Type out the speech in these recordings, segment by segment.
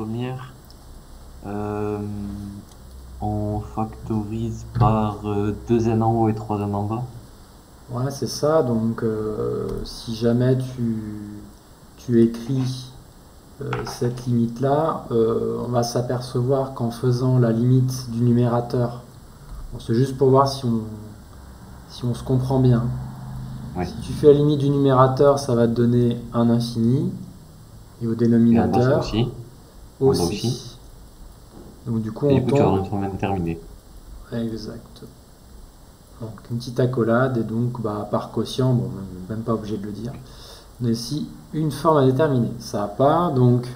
première, euh, on factorise par 2n en haut et 3n en bas. Ouais, c'est ça. Donc, si jamais tu écris cette limite-là, on va s'apercevoir qu'en faisant la limite du numérateur, bon, c'est juste pour voir si on se comprend bien. Ouais. Si tu fais la limite du numérateur, ça va te donner un infini, et au Et en bas, ça dénominateur aussi. En bas aussi. aussi. Donc, du coup, Et on du coup, tu vas tombe. avoir une forme indéterminée. Exact. Donc, une petite accolade, et donc, bah, par quotient, bon, même pas obligé de le dire, on a ici une forme indéterminée. Ça va pas, donc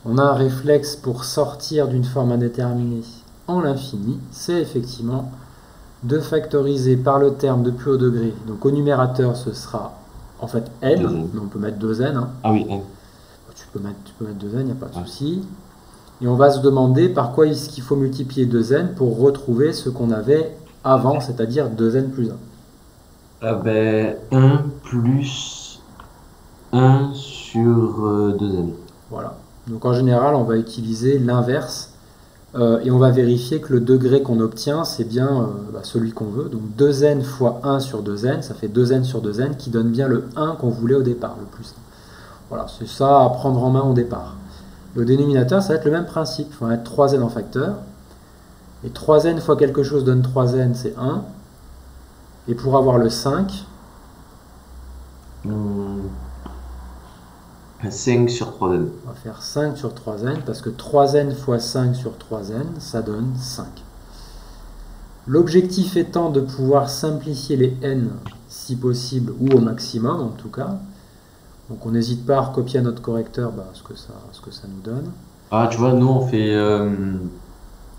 on a un réflexe pour sortir d'une forme indéterminée en l'infini, c'est effectivement de factoriser par le terme de plus haut degré. Donc au numérateur, ce sera en fait n, 2n. mais on peut mettre 2n. Hein. Ah oui, n. Tu peux mettre 2n, il n'y a pas de Ouais. souci. Et on va se demander par quoi est-ce qu'il faut multiplier 2n pour retrouver ce qu'on avait avant, c'est-à-dire 2n plus 1. Ah ben, 1 plus 1 sur 2n. Voilà. Donc en général, on va utiliser l'inverse. Et on va vérifier que le degré qu'on obtient, c'est bien celui qu'on veut. Donc 2n fois 1 sur 2n, ça fait 2n sur 2n qui donne bien le 1 qu'on voulait au départ, le plus 1. Voilà, c'est ça à prendre en main au départ. Et au dénominateur, ça va être le même principe. Il faut mettre 3n en facteur. Et 3n fois quelque chose donne 3n, c'est 1. Et pour avoir le 5, Hmm, 5 sur 3n. on va faire 5 sur 3n, parce que 3n fois 5 sur 3n, ça donne 5. L'objectif étant de pouvoir simplifier les n si possible, ou au maximum en tout cas. Donc on n'hésite pas à recopier à notre correcteur ce que ça nous donne. Ah, tu vois, nous, on fait...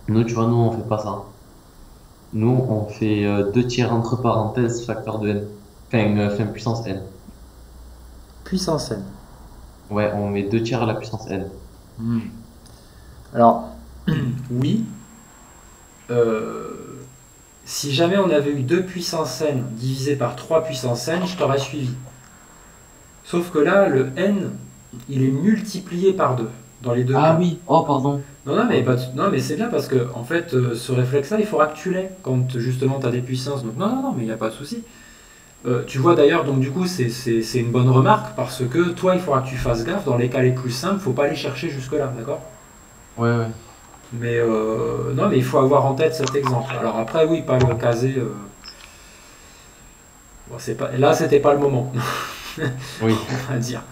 nous, tu vois, nous, on fait pas ça. Nous, on fait 2 tiers entre parenthèses facteur de n. Enfin, puissance n. Puissance n. Ouais, on met 2 tiers à la puissance n. Alors, oui, euh, si jamais on avait eu 2 puissance n divisé par 3 puissance n, je t'aurais suivi. Sauf que là, le n, il est multiplié par 2 dans les deux Ah cas. oui, oh pardon. Non, non, mais, Ok. non, mais c'est bien parce que, en fait, ce réflexe-là, il faudra que tu l'aies quand justement tu as des puissances. Donc, non, non, non, mais il n'y a pas de souci. Tu vois d'ailleurs, donc du coup, c'est une bonne remarque parce que toi, il faudra que tu fasses gaffe. Dans les cas les plus simples, faut pas aller chercher jusque-là, d'accord? Ouais, ouais. Mais non, mais il faut avoir en tête cet exemple. Alors après, oui, pas le caser. Bon, là, c'était pas le moment, Oui. on va dire.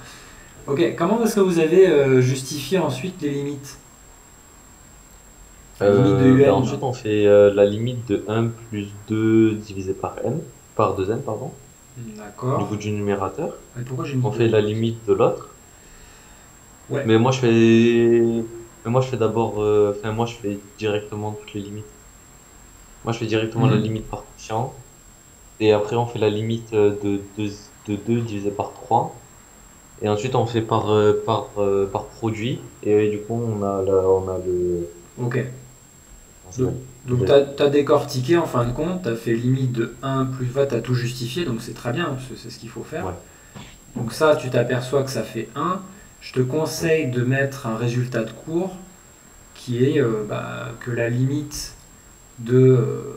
Ok, comment est-ce que vous avez justifié ensuite les limites? Les limites de Ben UN, là. ensuite, on fait la limite de 1 plus 2 divisé par n, par 2n, pardon, du D'accord. coup du numérateur. Et pourquoi j'ai mis On deux fait n? la limite de l'autre. Ouais. Mais moi, je fais d'abord, enfin, moi, je fais directement toutes les limites. Moi, je fais directement la Mhm. limite par quotient. Et après, on fait la limite de 2 divisé par 3. Et ensuite, on fait par produit. Et du coup, on a Ok. comment ça Donc, s'appelle donc tu as décortiqué en fin de compte, tu as fait limite de 1 plus 20, tu as tout justifié, donc c'est très bien, parce que c'est ce qu'il faut faire. Ouais. Donc ça, tu t'aperçois que ça fait 1. Je te conseille de mettre un résultat de cours qui est que la limite de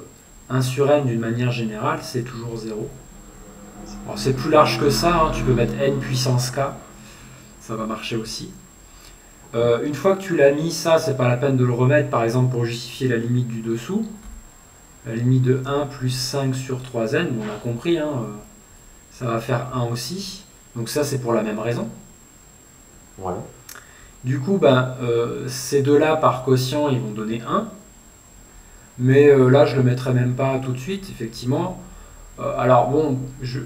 1 sur n d'une manière générale, c'est toujours 0. Alors c'est plus large que ça, hein, tu peux mettre n puissance k, ça va marcher aussi. Une fois que tu l'as mis, ça, c'est pas la peine de le remettre, par exemple, pour justifier la limite du dessous. La limite de 1 plus 5 sur 3n, on a compris, hein, ça va faire 1 aussi. Donc ça, c'est pour la même raison. Ouais. Du coup, ces deux-là, par quotient, ils vont donner 1. Mais là, je ne le mettrai même pas tout de suite, effectivement. Alors bon,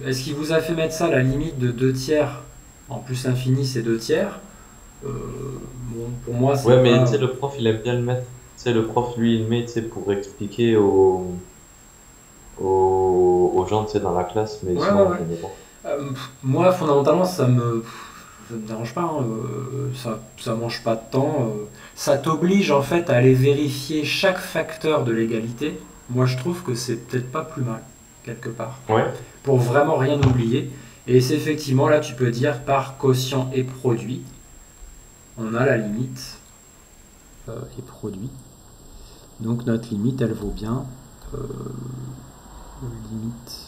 est-ce qu'il vous a fait mettre ça, la limite de 2 tiers? En plus, l'infini, c'est 2 tiers. Euh, bon, pour moi, Ouais, c'est mais tu pas... sais, le prof, il aime bien le mettre. Tu sais, le prof, lui, il le met, tu sais, pour expliquer aux gens, tu sais, dans la classe, mais Ouais, ouais, sinon, ouais. je n'aimais pas. Moi, fondamentalement, ça me dérange pas, hein, ça mange pas de temps. Ça t'oblige en fait à aller vérifier chaque facteur de l'égalité. Moi, je trouve que c'est peut-être pas plus mal, quelque part, Ouais. pour vraiment rien oublier. Et c'est effectivement là, tu peux dire par quotient et produit, on a la limite. est produit. Donc notre limite, elle vaut bien limite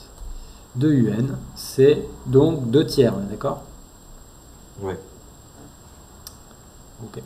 de UN, c'est donc 2 tiers, d'accord? Ouais. Ok.